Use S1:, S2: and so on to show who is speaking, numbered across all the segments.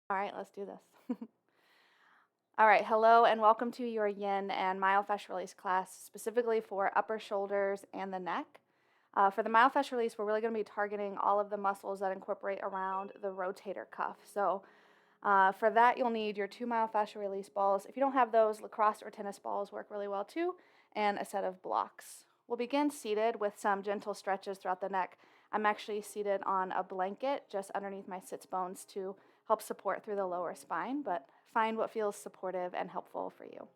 S1: All right, let's do this. All right, hello and welcome to your yin and myofascial release class, specifically for upper shoulders and the neck. For the myofascial release, we're really going to be targeting all of the muscles that incorporate around the rotator cuff. So for that, you'll need your two myofascial release balls. If you don't have those, lacrosse or tennis balls work really well too, and a set of blocks. We'll begin seated with some gentle stretches throughout the neck. I'm actually seated on a blanket just underneath my sits bones to help support through the lower spine, but find what feels supportive and helpful for you.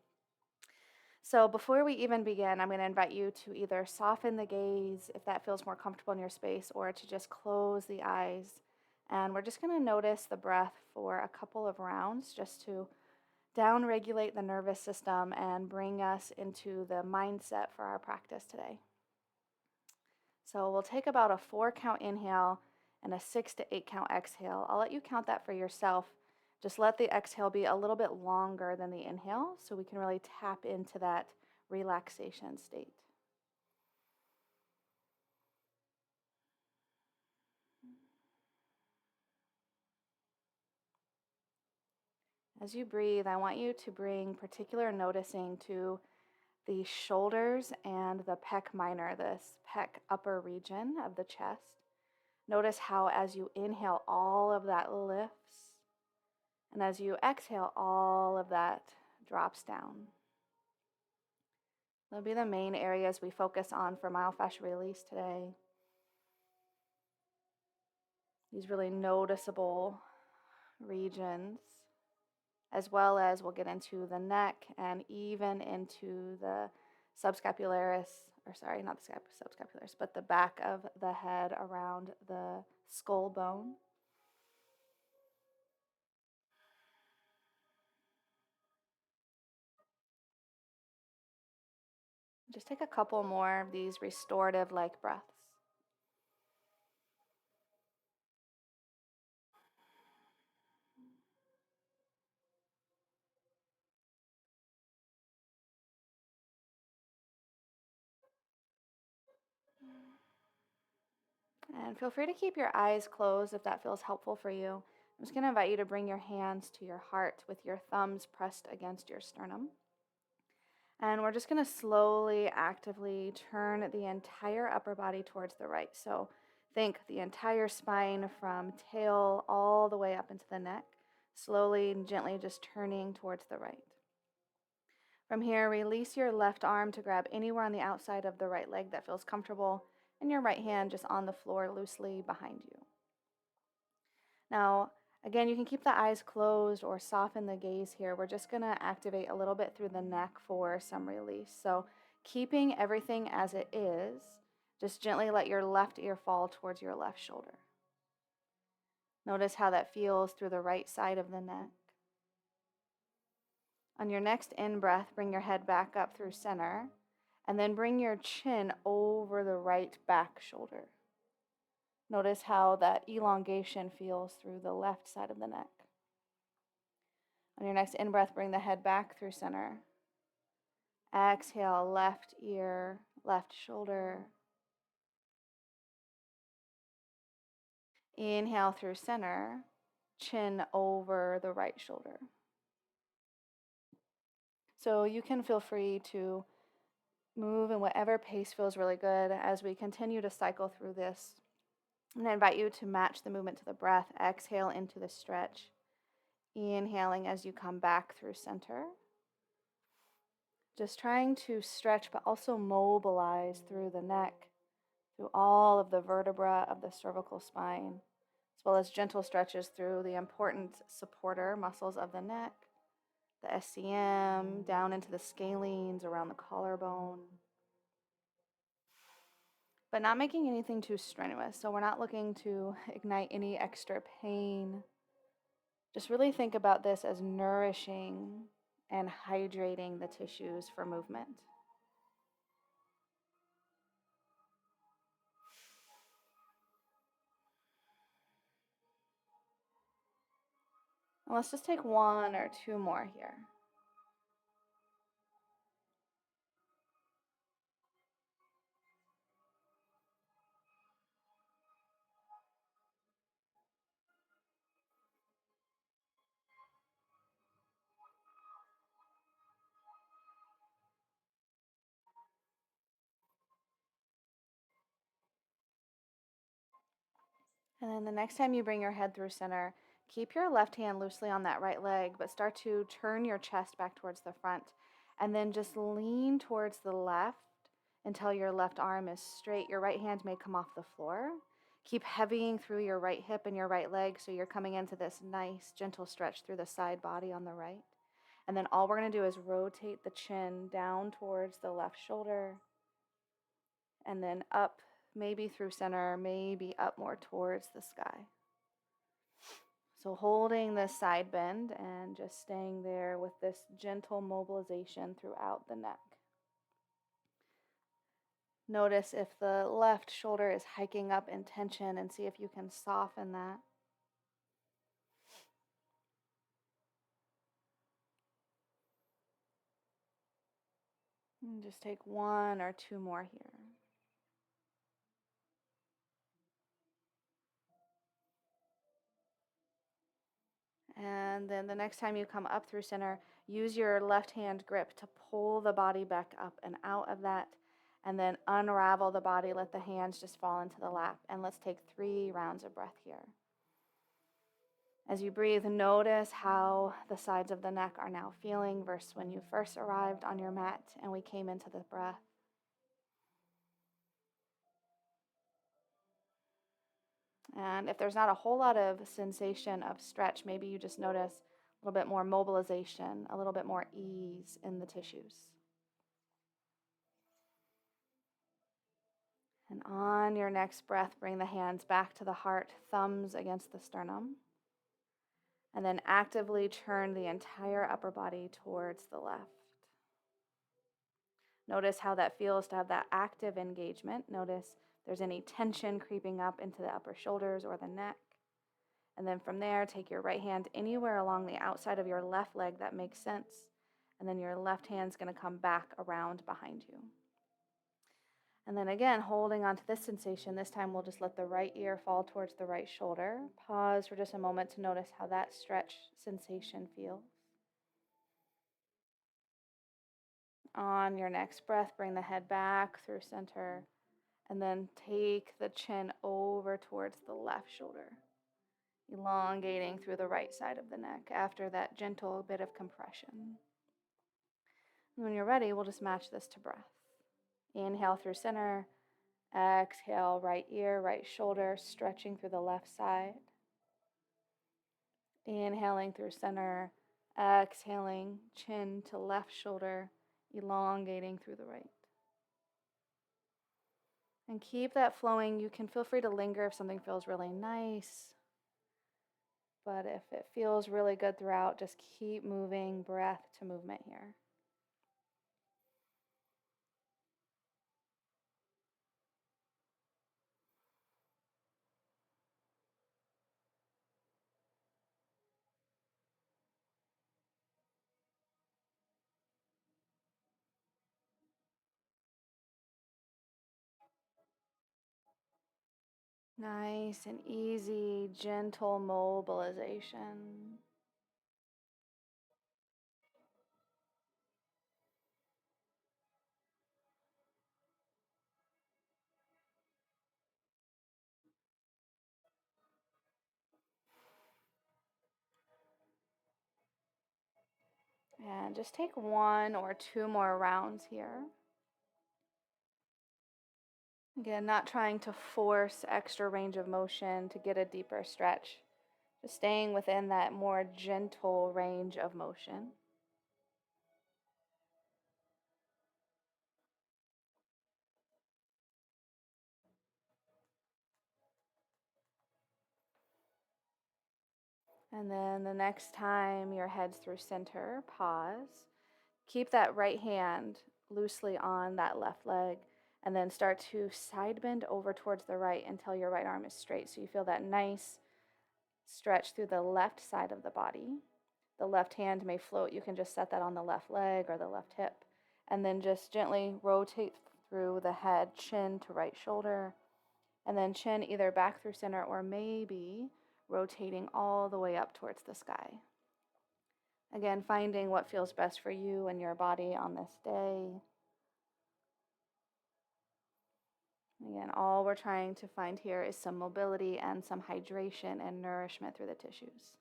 S1: So before we even begin, I'm going to invite you to either soften the gaze if that feels more comfortable in your space, or to just close the eyes. And we're just going to notice the breath for a couple of rounds just to down-regulate the nervous system and bring us into the mindset for our practice today. So we'll take about a 4-count inhale and a 6 to 8 count exhale. I'll let you count that for yourself. Just let the exhale be a little bit longer than the inhale so we can really tap into that relaxation state. As you breathe, I want you to bring particular noticing to the shoulders and the pec minor, this pec upper region of the chest. Notice how as you inhale, all of that lifts, and as you exhale, all of that drops down. They'll be the main areas we focus on for myofascial release today. These really noticeable regions, as well as we'll get into the neck and even into the subscapularis, or sorry, not the subscapularis, but the back of the head around the skull bone. Just take a couple more of these restorative like breaths. And feel free to keep your eyes closed if that feels helpful for you. I'm just going to invite you to bring your hands to your heart with your thumbs pressed against your sternum. And we're just going to slowly, actively turn the entire upper body towards the right. So think the entire spine from tail all the way up into the neck, slowly and gently just turning towards the right. From here, release your left arm to grab anywhere on the outside of the right leg that feels comfortable, and your right hand just on the floor loosely behind you. Now, again, you can keep the eyes closed or soften the gaze here. We're just going to activate a little bit through the neck for some release. So keeping everything as it is, just gently let your left ear fall towards your left shoulder. Notice how that feels through the right side of the neck. On your next in-breath, bring your head back up through center, and then bring your chin over the right back shoulder. Notice how that elongation feels through the left side of the neck. On your next in-breath, bring the head back through center. Exhale, left ear, left shoulder. Inhale through center, chin over the right shoulder. So you can feel free to move in whatever pace feels really good as we continue to cycle through this. And I invite you to match the movement to the breath. Exhale into the stretch. Inhaling as you come back through center. Just trying to stretch, but also mobilize through the neck, through all of the vertebra of the cervical spine, as well as gentle stretches through the important supporter muscles of the neck, the SCM, down into the scalenes around the collarbone. But not making anything too strenuous. So we're not looking to ignite any extra pain. Just really think about this as nourishing and hydrating the tissues for movement. And let's just take one or two more here. And then the next time you bring your head through center, keep your left hand loosely on that right leg, but start to turn your chest back towards the front. And then just lean towards the left until your left arm is straight. Your right hand may come off the floor. Keep heavying through your right hip and your right leg so you're coming into this nice, gentle stretch through the side body on the right. And then all we're going to do is rotate the chin down towards the left shoulder and then up, maybe through center, maybe up more towards the sky. So holding this side bend and just staying there with this gentle mobilization throughout the neck. Notice if the left shoulder is hiking up in tension and see if you can soften that. And just take one or two more here. And then the next time you come up through center, use your left hand grip to pull the body back up and out of that, and then unravel the body, let the hands just fall into the lap. And let's take 3 rounds of breath here. As you breathe, notice how the sides of the neck are now feeling versus when you first arrived on your mat and we came into the breath. And if there's not a whole lot of sensation of stretch, maybe you just notice a little bit more mobilization, a little bit more ease in the tissues. And on your next breath, bring the hands back to the heart, thumbs against the sternum. And then actively turn the entire upper body towards the left. Notice how that feels to have that active engagement. Notice if there's any tension creeping up into the upper shoulders or the neck. And then from there, take your right hand anywhere along the outside of your left leg that makes sense. And then your left hand's going to come back around behind you. And then again, holding on to this sensation, this time we'll just let the right ear fall towards the right shoulder. Pause for just a moment to notice how that stretch sensation feels. On your next breath, bring the head back through center, and then take the chin over towards the left shoulder, elongating through the right side of the neck after that gentle bit of compression. And when you're ready, we'll just match this to breath. Inhale through center, exhale, right ear, right shoulder, stretching through the left side. Inhaling through center, exhaling, chin to left shoulder, elongating through the right. And keep that flowing. You can feel free to linger if something feels really nice. But if it feels really good throughout, just keep moving, breath to movement here. Nice and easy, gentle mobilization. And just take 1 or 2 more rounds here. Again, not trying to force extra range of motion to get a deeper stretch. Just staying within that more gentle range of motion. And then the next time your head's through center, pause. Keep that right hand loosely on that left leg, and then start to side bend over towards the right until your right arm is straight. So you feel that nice stretch through the left side of the body. The left hand may float. You can just set that on the left leg or the left hip. And then just gently rotate through the head, chin to right shoulder, and then chin either back through center or maybe rotating all the way up towards the sky. Again, finding what feels best for you and your body on this day. Again, all we're trying to find here is some mobility and some hydration and nourishment through the tissues.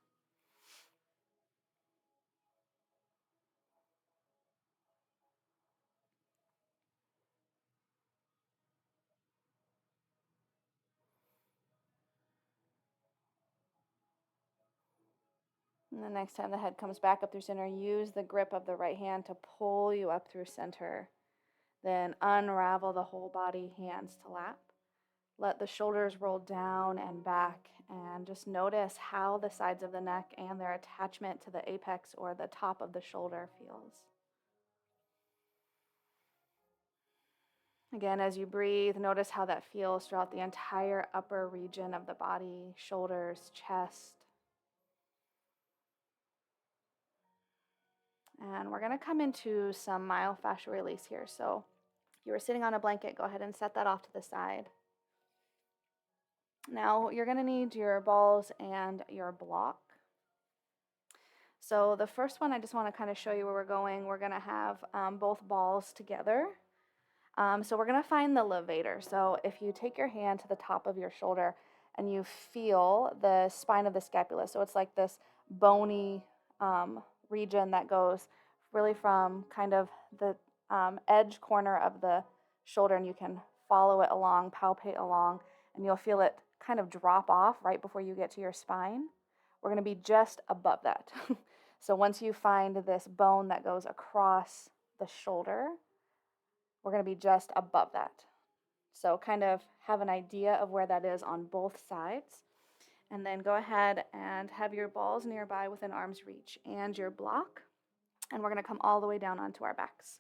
S1: And the next time the head comes back up through center, use the grip of the right hand to pull you up through center. Then unravel the whole body, hands to lap. Let the shoulders roll down and back, and just notice how the sides of the neck and their attachment to the apex or the top of the shoulder feels. Again, as you breathe, notice how that feels throughout the entire upper region of the body, shoulders, chest. And we're going to come into some myofascial release here. So if you were sitting on a blanket, go ahead and set that off to the side. Now you're going to need your balls and your block. So the first one, I just want to kind of show you where we're going. We're going to have both balls together. So we're going to find the levator. So if you take your hand to the top of your shoulder and you feel the spine of the scapula, so it's like this bony region that goes really from kind of the edge corner of the shoulder, and you can follow it along, palpate along, and you'll feel it kind of drop off right before you get to your spine. We're going to be just above that. So once you find this bone that goes across the shoulder, we're going to be just above that. So kind of have an idea of where that is on both sides. And then go ahead and have your balls nearby within arm's reach and your block. And we're going to come all the way down onto our backs.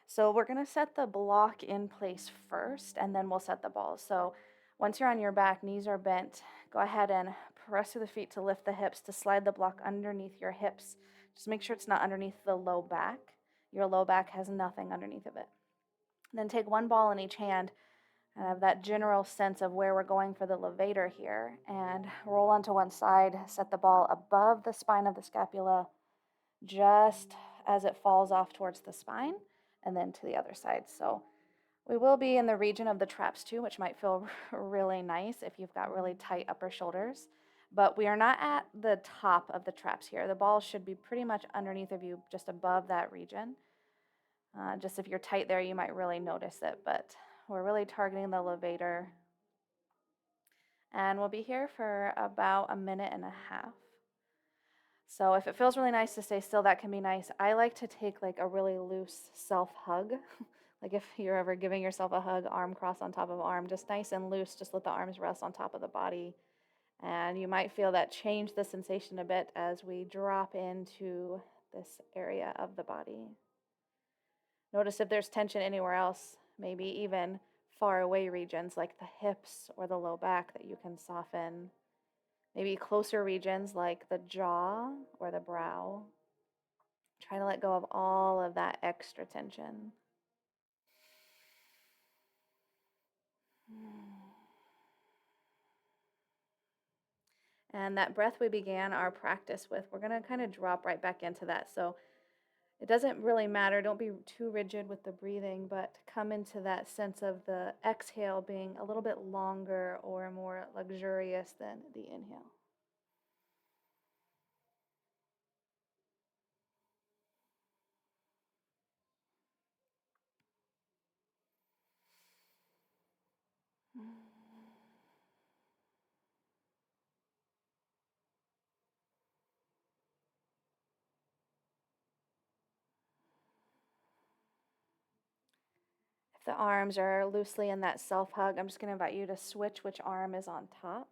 S1: So we're going to set the block in place first, and then we'll set the balls. So once you're on your back, knees are bent, go ahead and press through the feet to lift the hips, to slide the block underneath your hips. Just make sure it's not underneath the low back. Your low back has nothing underneath of it. Then take one ball in each hand and have that general sense of where we're going for the levator here, and roll onto one side, set the ball above the spine of the scapula just as it falls off towards the spine, and then to the other side. So we will be in the region of the traps too, which might feel really nice if you've got really tight upper shoulders, but we are not at the top of the traps here. The ball should be pretty much underneath of you, just above that region. Just if you're tight there, you might really notice it, but we're really targeting the levator. And we'll be here for about a minute and a half. So if it feels really nice to stay still, that can be nice. I like to take like a really loose self hug. Like if you're ever giving yourself a hug, arm cross on top of arm, just nice and loose, just let the arms rest on top of the body. And you might feel that change the sensation a bit as we drop into this area of the body. Notice if there's tension anywhere else, maybe even far away regions like the hips or the low back that you can soften. Maybe closer regions like the jaw or the brow. Try to let go of all of that extra tension. And that breath we began our practice with, we're going to kind of drop right back into that. So it doesn't really matter. Don't be too rigid with the breathing, but come into that sense of the exhale being a little bit longer or more luxurious than the inhale. If the arms are loosely in that self hug, I'm just going to invite you to switch which arm is on top.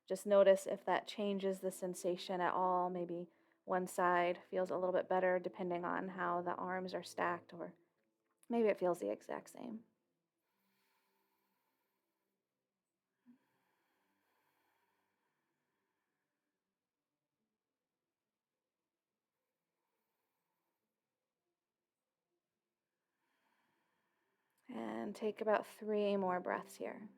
S1: Just notice if that changes the sensation at all. Maybe one side feels a little bit better depending on how the arms are stacked, or maybe it feels the exact same. And take about 3 more breaths here.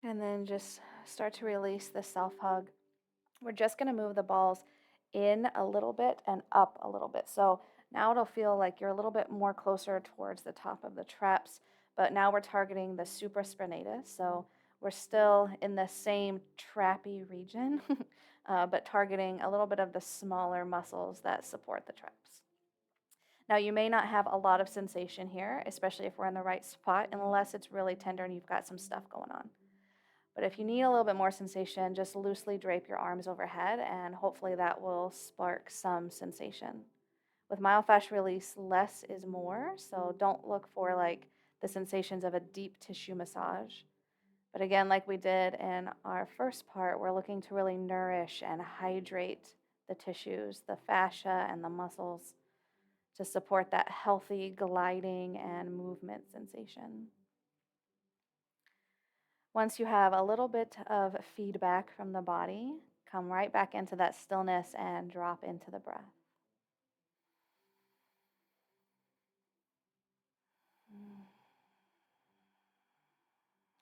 S1: And then just start to release the self hug. We're just going to move the balls in a little bit and up a little bit. So now it'll feel like you're a little bit more closer towards the top of the traps, but now we're targeting the supraspinatus. So we're still in the same trappy region, but targeting a little bit of the smaller muscles that support the traps. Now, you may not have a lot of sensation here, especially if we're in the right spot, unless it's really tender and you've got some stuff going on. But if you need a little bit more sensation, just loosely drape your arms overhead and hopefully that will spark some sensation. With myofascial release, less is more, so don't look for like the sensations of a deep tissue massage. But again, like we did in our first part, we're looking to really nourish and hydrate the tissues, the fascia and the muscles to support that healthy gliding and movement sensation. Once you have a little bit of feedback from the body, come right back into that stillness and drop into the breath.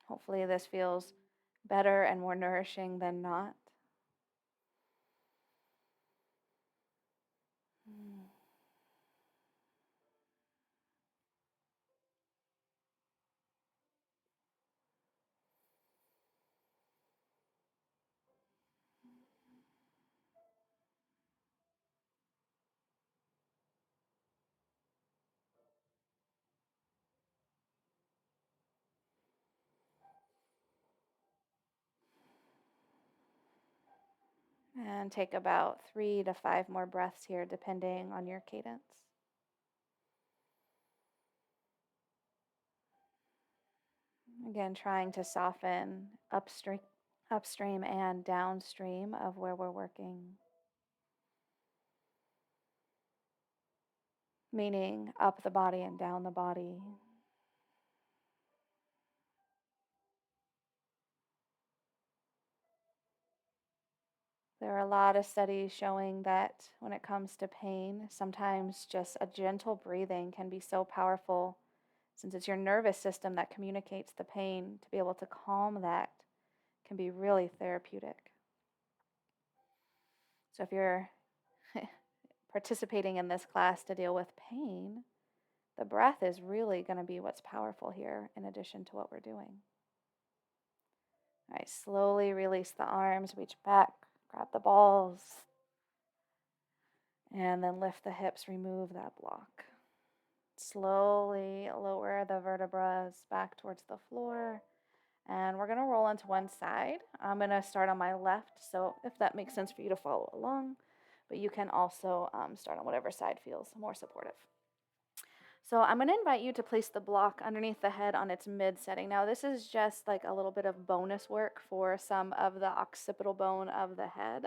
S1: Hopefully, this feels better and more nourishing than not. And take about 3 to 5 more breaths here, depending on your cadence. Again, trying to soften upstream and downstream of where we're working. Meaning up the body and down the body. There are a lot of studies showing that when it comes to pain, sometimes just a gentle breathing can be so powerful since it's your nervous system that communicates the pain. To be able to calm that can be really therapeutic. So if you're participating in this class to deal with pain, the breath is really going to be what's powerful here in addition to what we're doing. All right, slowly release the arms, reach back, grab the balls, and then lift the hips, remove that block. Slowly lower the vertebrae back towards the floor. And we're going to roll onto one side. I'm going to start on my left, so if that makes sense for you to follow along, but you can also start on whatever side feels more supportive. So I'm going to invite you to place the block underneath the head on its mid setting. Now this is just like a little bit of bonus work for some of the occipital bone of the head.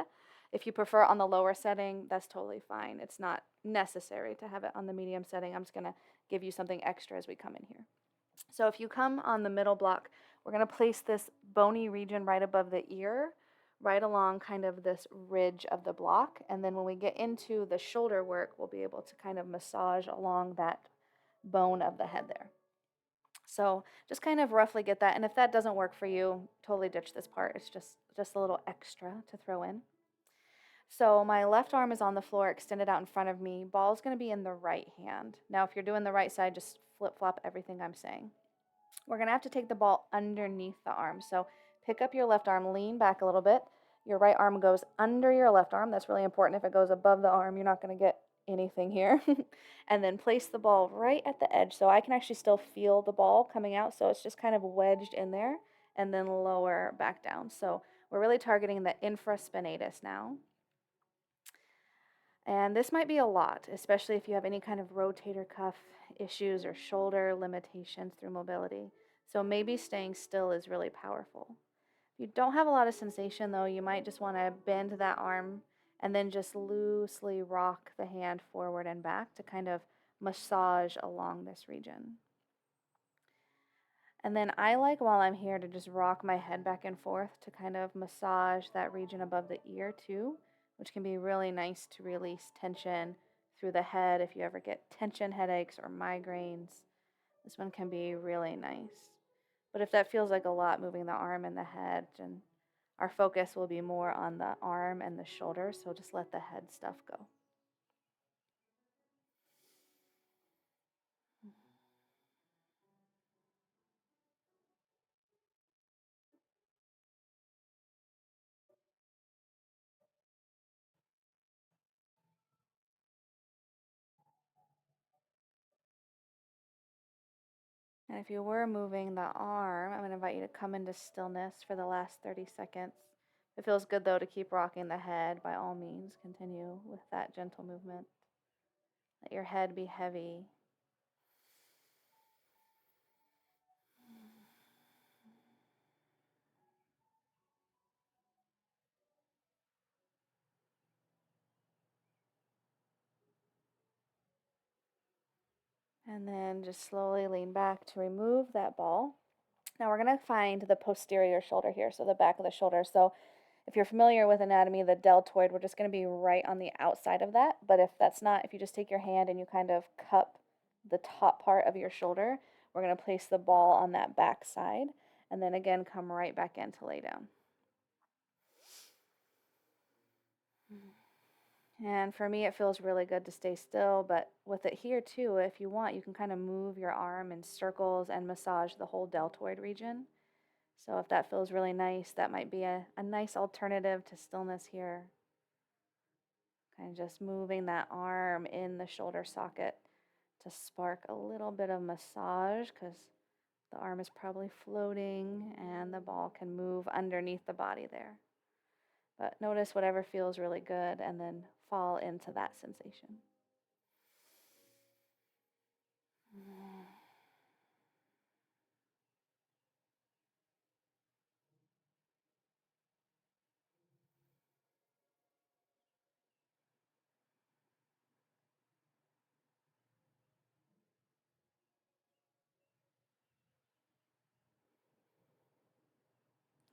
S1: If you prefer on the lower setting, that's totally fine. It's not necessary to have it on the medium setting. I'm just going to give you something extra as we come in here. So if you come on the middle block, we're going to place this bony region right above the ear, right along kind of this ridge of the block. And then when we get into the shoulder work, we'll be able to kind of massage along that bone of the head there. So just kind of roughly get that. And if that doesn't work for you, totally ditch this part. It's just a little extra to throw in. So my left arm is on the floor, extended out in front of me. Ball's going to be in the right hand. Now, if you're doing the right side, just flip-flop everything I'm saying. We're going to have to take the ball underneath the arm. So pick up your left arm, lean back a little bit. Your right arm goes under your left arm. That's really important. If it goes above the arm, you're not going to get anything here. And then place the ball right at the edge. So I can actually still feel the ball coming out. So it's just kind of wedged in there and then lower back down. So we're really targeting the infraspinatus now. And this might be a lot, especially if you have any kind of rotator cuff issues or shoulder limitations through mobility. So maybe staying still is really powerful. If you don't have a lot of sensation though, you might just want to bend that arm and then just loosely rock the hand forward and back to kind of massage along this region. And then I like while I'm here to just rock my head back and forth to kind of massage that region above the ear too, which can be really nice to release tension through the head if you ever get tension headaches or migraines. This one can be really nice. But if that feels like a lot, moving the arm and the head, and our focus will be more on the arm and the shoulder, so just let the head stuff go. And if you were moving the arm, I'm going to invite you to come into stillness for the last 30 seconds. It feels good though to keep rocking the head. By all means, continue with that gentle movement. Let your head be heavy. And then just slowly lean back to remove that ball. Now we're going to find the posterior shoulder here, so the back of the shoulder. So if you're familiar with anatomy, the deltoid, we're just going to be right on the outside of that. But if that's not, if you just take your hand and you kind of cup the top part of your shoulder, we're going to place the ball on that back side. And then again, come right back in to lay down. And for me, it feels really good to stay still, but with it here too, if you want, you can kind of move your arm in circles and massage the whole deltoid region. So if that feels really nice, that might be a nice alternative to stillness here. Kind of just moving that arm in the shoulder socket to spark a little bit of massage, because the arm is probably floating and the ball can move underneath the body there. But notice whatever feels really good and then fall into that sensation.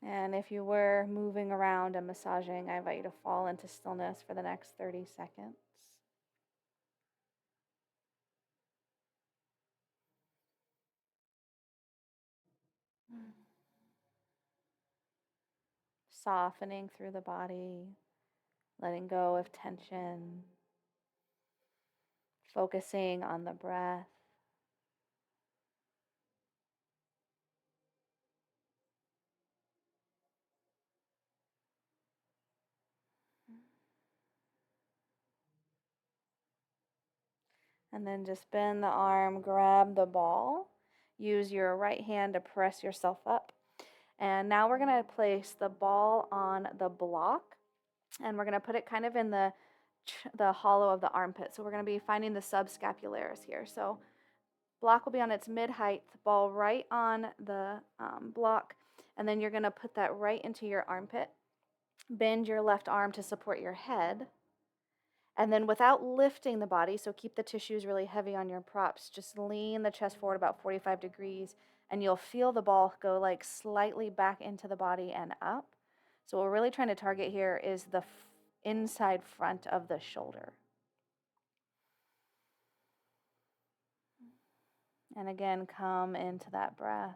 S1: And if you were moving around and massaging, I invite you to fall into stillness for the next 30 seconds. Softening through the body, letting go of tension, focusing on the breath. And then just bend the arm, grab the ball. Use your right hand to press yourself up. And now we're going to place the ball on the block, and we're going to put it kind of in the hollow of the armpit. So we're going to be finding the subscapularis here. So block will be on its mid-height, ball right on the block, and then you're going to put that right into your armpit. Bend your left arm to support your head. And then without lifting the body, so keep the tissues really heavy on your props, just lean the chest forward about 45 degrees, and you'll feel the ball go like slightly back into the body and up. So what we're really trying to target here is the inside front of the shoulder. And again, come into that breath.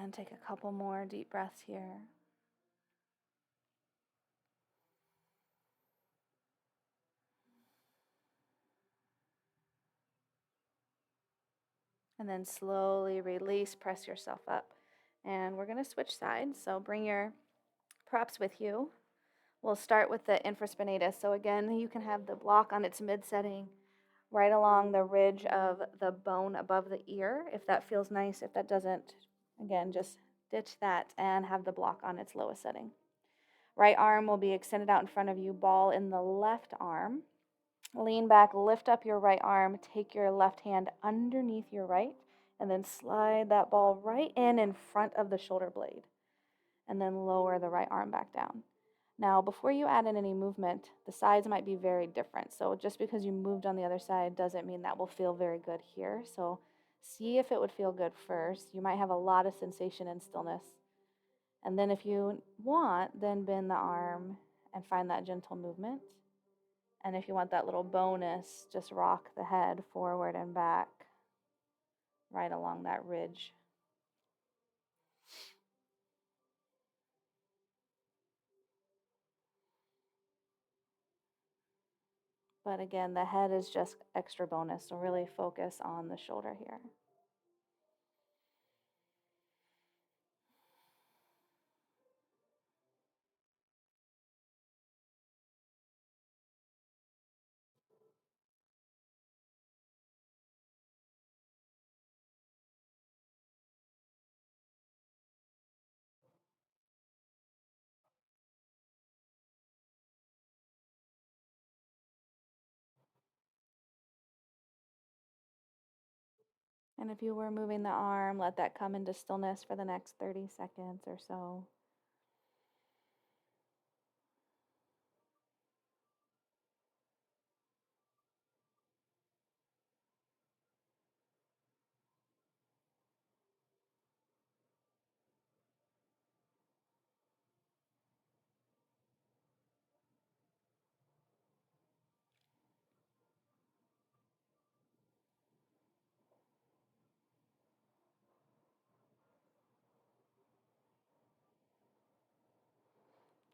S1: And take a couple more deep breaths here. And then slowly release, press yourself up. And we're going to switch sides. So bring your props with you. We'll start with the infraspinatus. So again, you can have the block on its mid setting right along the ridge of the bone above the ear, if that feels nice. If that doesn't, again, just ditch that and have the block on its lowest setting. Right arm will be extended out in front of you, ball in the left arm. Lean back, lift up your right arm, take your left hand underneath your right, and then slide that ball right in front of the shoulder blade, and then lower the right arm back down. Now, before you add in any movement, the sides might be very different. So just because you moved on the other side doesn't mean that will feel very good here. So see if it would feel good first. You might have a lot of sensation and stillness. And then if you want, then bend the arm and find that gentle movement. And if you want that little bonus, just rock the head forward and back right along that ridge. But again, the head is just extra bonus, so really focus on the shoulder here. And if you were moving the arm, let that come into stillness for the next 30 seconds or so.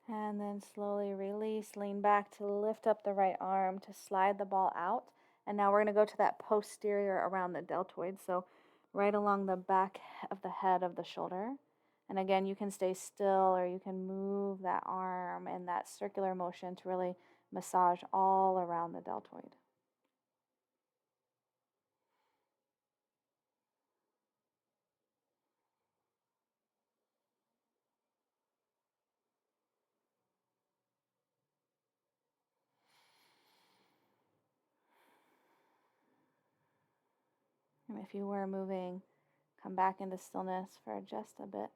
S1: And then slowly release, lean back to lift up the right arm to slide the ball out. And now we're going to go to that posterior around the deltoid. So right along the back of the head of the shoulder. And again, you can stay still or you can move that arm in that circular motion to really massage all around the deltoid. And if you were moving, come back into stillness for just a bit.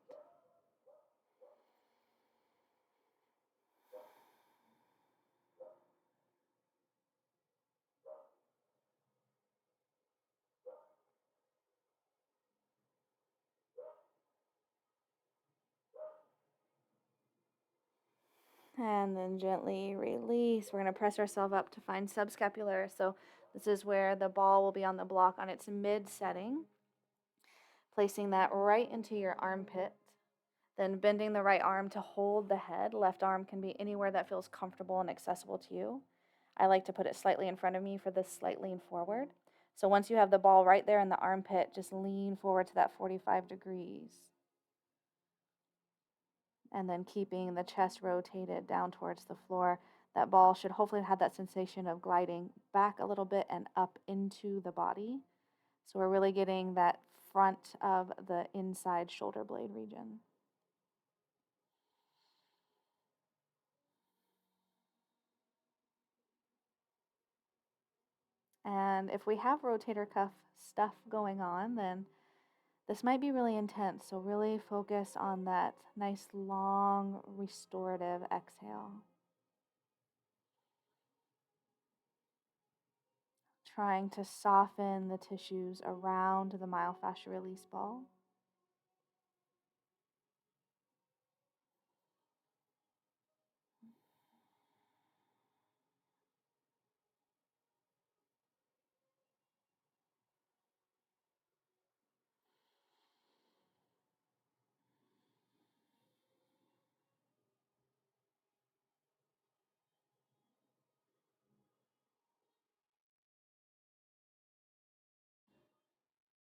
S1: And then gently release. We're going to press ourselves up to find subscapular. So this is where the ball will be on the block on its mid setting. Placing that right into your armpit. Then bending the right arm to hold the head. Left arm can be anywhere that feels comfortable and accessible to you. I like to put it slightly in front of me for this slight lean forward. So once you have the ball right there in the armpit, just lean forward to that 45 degrees. And then keeping the chest rotated down towards the floor. That ball should hopefully have that sensation of gliding back a little bit and up into the body. So we're really getting that front of the inside shoulder blade region. And if we have rotator cuff stuff going on, then this might be really intense. So really focus on that nice long restorative exhale. Trying to soften the tissues around the myofascial release ball.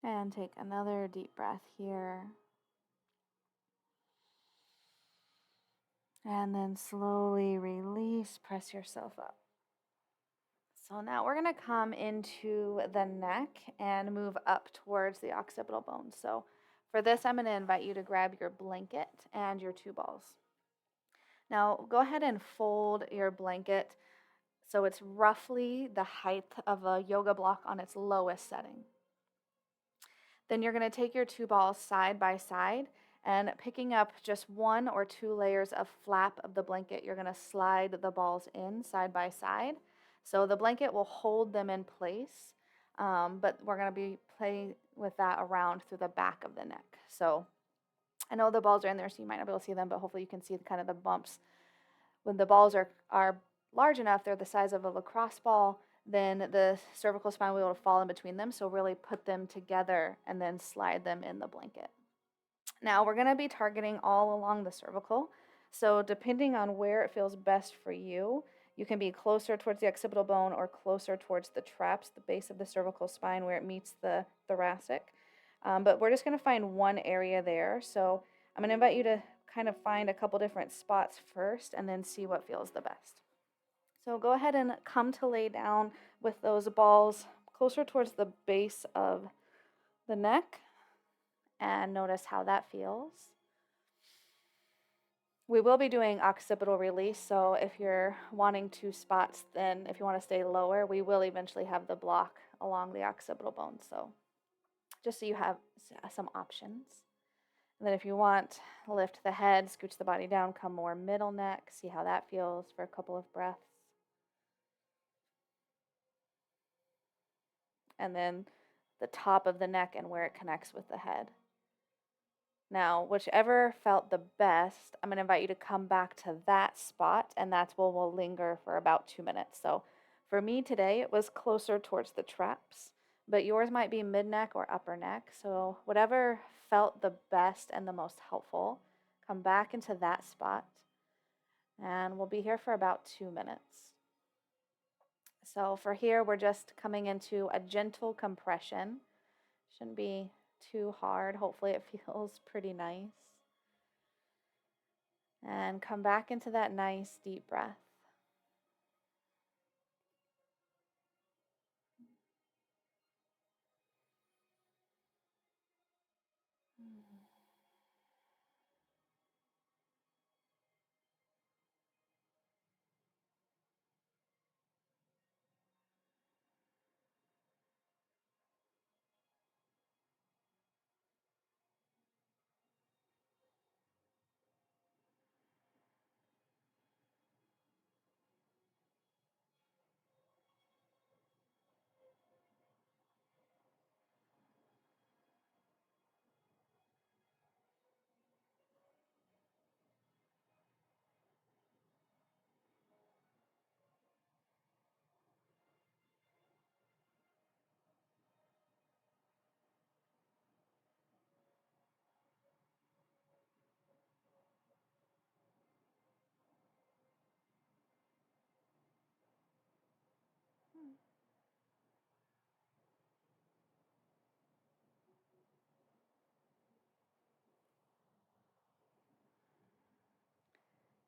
S1: And take another deep breath here. And then slowly release, press yourself up. So now we're going to come into the neck and move up towards the occipital bone. So for this, I'm going to invite you to grab your blanket and your two balls. Now go ahead and fold your blanket so it's roughly the height of a yoga block on its lowest setting. Then you're going to take your two balls side by side and picking up just one or two layers of flap of the blanket, you're going to slide the balls in side by side. So the blanket will hold them in place, but we're going to be playing with that around through the back of the neck. So I know the balls are in there, so you might not be able to see them, but hopefully you can see kind of the bumps. When the balls are large enough, they're the size of a lacrosse ball, then the cervical spine will be able to fall in between them. So really put them together and then slide them in the blanket. Now we're going to be targeting all along the cervical. So depending on where it feels best for you, you can be closer towards the occipital bone or closer towards the traps, the base of the cervical spine where it meets the thoracic. But we're just going to find one area there. So I'm going to invite you to kind of find a couple different spots first and then see what feels the best. So go ahead and come to lay down with those balls closer towards the base of the neck and notice how that feels. We will be doing occipital release, so if you're wanting two spots, then if you want to stay lower, we will eventually have the block along the occipital bone. So just so you have some options. And then if you want, lift the head, scooch the body down, come more middle neck, see how that feels for a couple of breaths. And then the top of the neck and where it connects with the head. Now, whichever felt the best, I'm going to invite you to come back to that spot, and that's where we'll linger for about 2 minutes. So for me today, it was closer towards the traps, but yours might be mid-neck or upper neck. So whatever felt the best and the most helpful, come back into that spot, and we'll be here for about 2 minutes. So for here, we're just coming into a gentle compression. Shouldn't be too hard. Hopefully it feels pretty nice. And come back into that nice deep breath.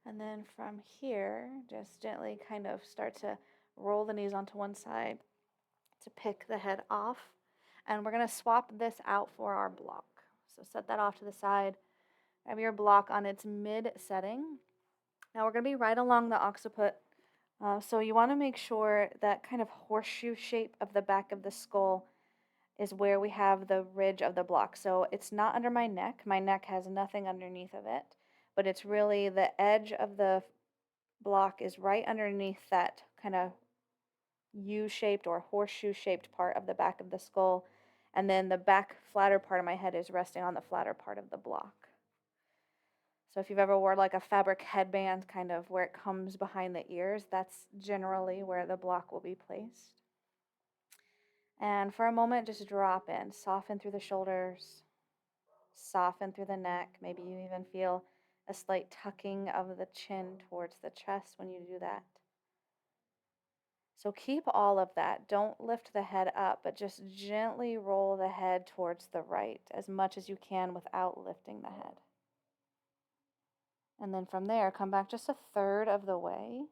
S1: And then from here, just gently kind of start to roll the knees onto one side to pick the head off. And we're going to swap this out for our block. So set that off to the side. Have your block on its mid setting. Now we're going to be right along the occiput. So you want to make sure that kind of horseshoe shape of the back of the skull is where we have the ridge of the block. So it's not under my neck. My neck has nothing underneath of it, but it's really the edge of the block is right underneath that kind of U-shaped or horseshoe-shaped part of the back of the skull. And then the back flatter part of my head is resting on the flatter part of the block. So if you've ever wore like a fabric headband, kind of where it comes behind the ears, that's generally where the block will be placed. And for a moment, just drop in, soften through the shoulders, soften through the neck. Maybe you even feel a slight tucking of the chin towards the chest when you do that. So keep all of that. Don't lift the head up, but just gently roll the head towards the right as much as you can without lifting the head. And then from there, come back just a third of the way,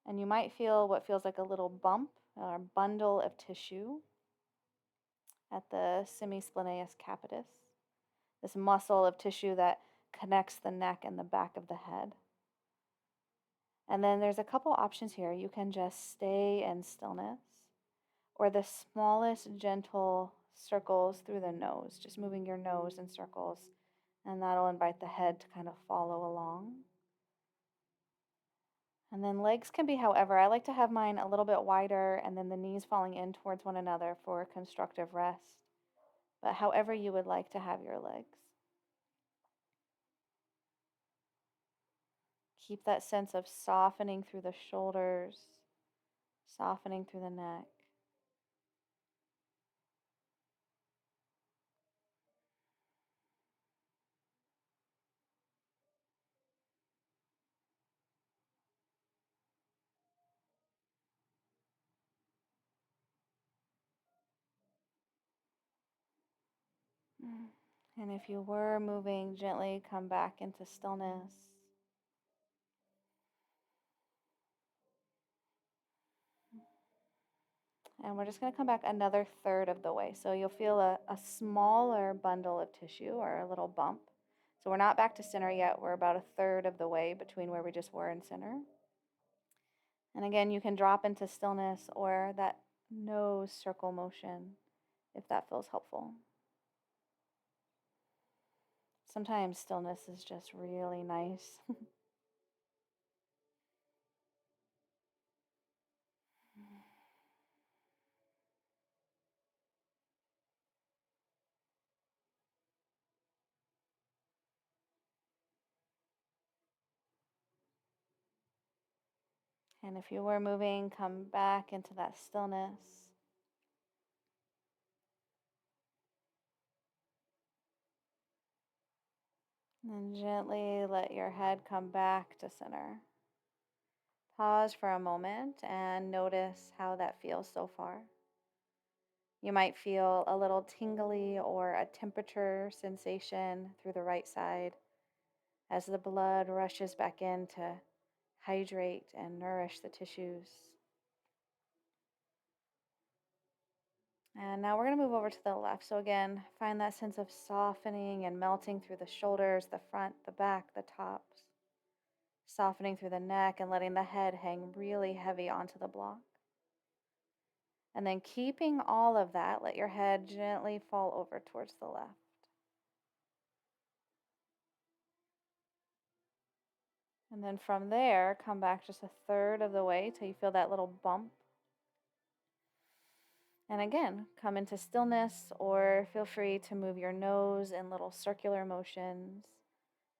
S1: and you might feel what feels like a little bump or bundle of tissue at the semispinaeus capitis, this muscle of tissue that connects the neck and the back of the head. And then there's a couple options here. You can just stay in stillness or the smallest gentle circles through the nose, just moving your nose in circles, and that'll invite the head to kind of follow along. And then legs can be however. I like to have mine a little bit wider and then the knees falling in towards one another for constructive rest. But however you would like to have your legs. Keep that sense of softening through the shoulders, softening through the neck. And if you were moving, gently come back into stillness. And we're just going to come back another third of the way. So you'll feel a smaller bundle of tissue or a little bump. So we're not back to center yet. We're about a third of the way between where we just were and center. And again, you can drop into stillness or that nose circle motion if that feels helpful. Sometimes stillness is just really nice. And if you were moving, come back into that stillness. And gently let your head come back to center. Pause for a moment and notice how that feels so far. You might feel a little tingly or a temperature sensation through the right side as the blood rushes back in to hydrate and nourish the tissues. And now we're going to move over to the left. So again, find that sense of softening and melting through the shoulders, the front, the back, the tops. Softening through the neck and letting the head hang really heavy onto the block. And then keeping all of that, let your head gently fall over towards the left. And then from there, come back just a third of the way till you feel that little bump. And again, come into stillness or feel free to move your nose in little circular motions,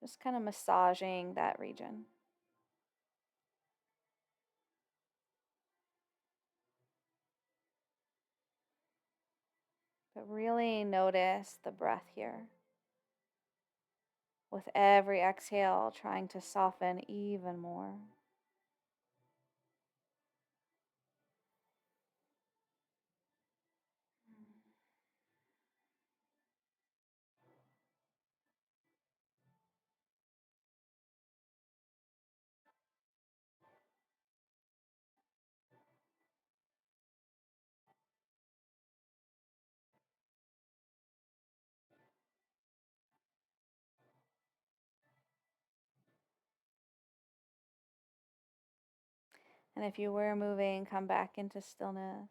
S1: just kind of massaging that region. But really notice the breath here. With every exhale, trying to soften even more. And if you were moving, come back into stillness.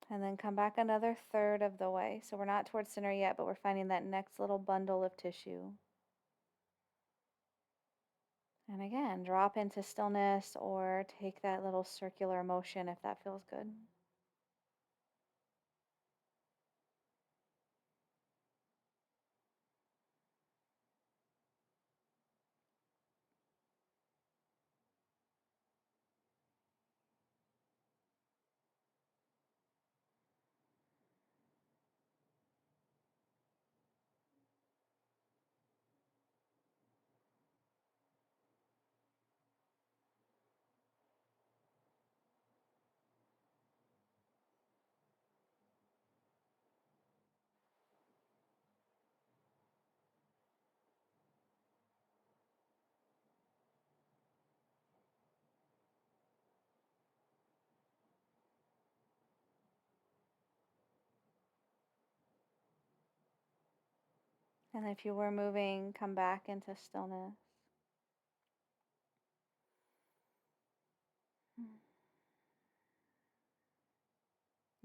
S1: And then come back another third of the way. So we're not towards center yet, but we're finding that next little bundle of tissue. And again, drop into stillness or take that little circular motion if that feels good. And if you were moving, come back into stillness.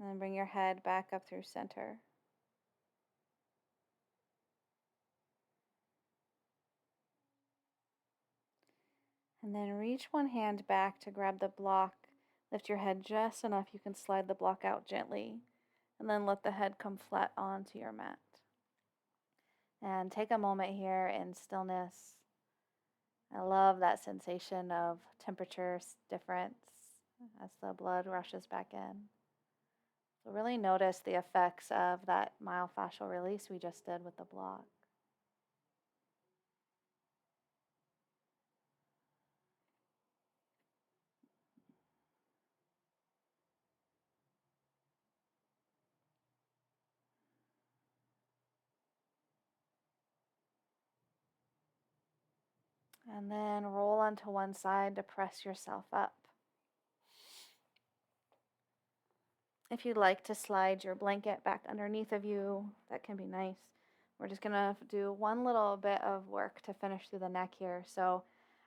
S1: And then bring your head back up through center. And then reach one hand back to grab the block. Lift your head just enough you can slide the block out gently. And then let the head come flat onto your mat. And take a moment here in stillness. I love that sensation of temperature difference as the blood rushes back in. So really notice the effects of that myofascial release we just did with the block. And then roll onto one side to press yourself up. If you'd like to slide your blanket back underneath of you, that can be nice. We're just gonna do one little bit of work to finish through the neck here. So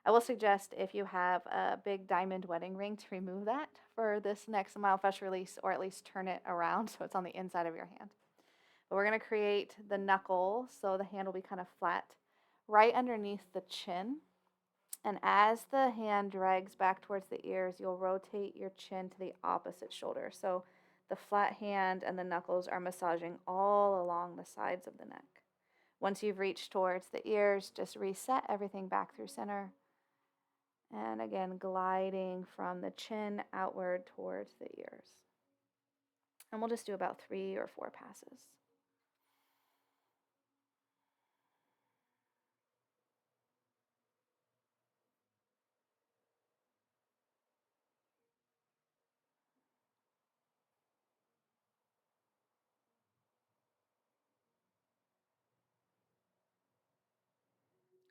S1: I will suggest if you have a big diamond wedding ring to remove that for this next myofascial release, or at least turn it around so it's on the inside of your hand. But we're gonna create the knuckle so the hand will be kind of flat right underneath the chin. And as the hand drags back towards the ears, you'll rotate your chin to the opposite shoulder. So the flat hand and the knuckles are massaging all along the sides of the neck. Once you've reached towards the ears, just reset everything back through center. And again, gliding from the chin outward towards the ears. And we'll just do about 3 or 4 passes.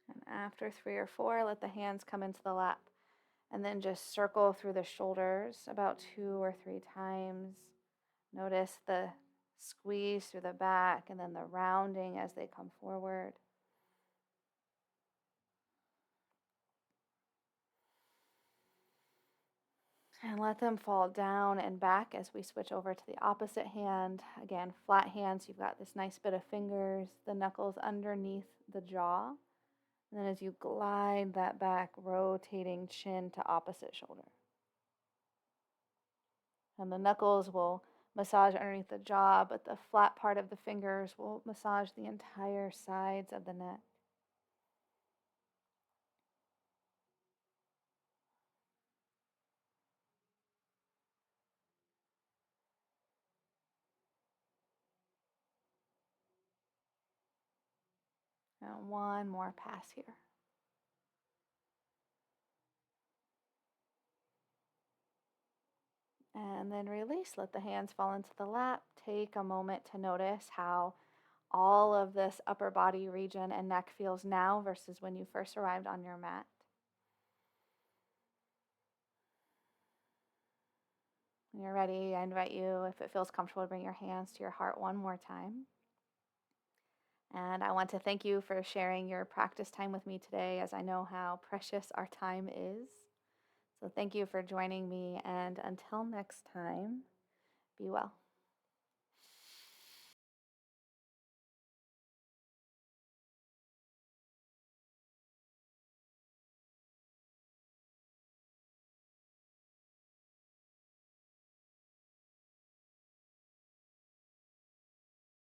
S1: And after 3 or 4, let the hands come into the lap. And then just circle through the shoulders about 2 or 3 times. Notice the squeeze through the back and then the rounding as they come forward. And let them fall down and back as we switch over to the opposite hand. Again, flat hands, you've got this nice bit of fingers, the knuckles underneath the jaw. And then as you glide that back, rotating chin to opposite shoulder. And the knuckles will massage underneath the jaw, but the flat part of the fingers will massage the entire sides of the neck. And one more pass here. And then release, let the hands fall into the lap. Take a moment to notice how all of this upper body region and neck feels now versus when you first arrived on your mat. When you're ready, I invite you, if it feels comfortable, to bring your hands to your heart one more time. And I want to thank you for sharing your practice time with me today, as I know how precious our time is. So thank you for joining me, and until next time, be well.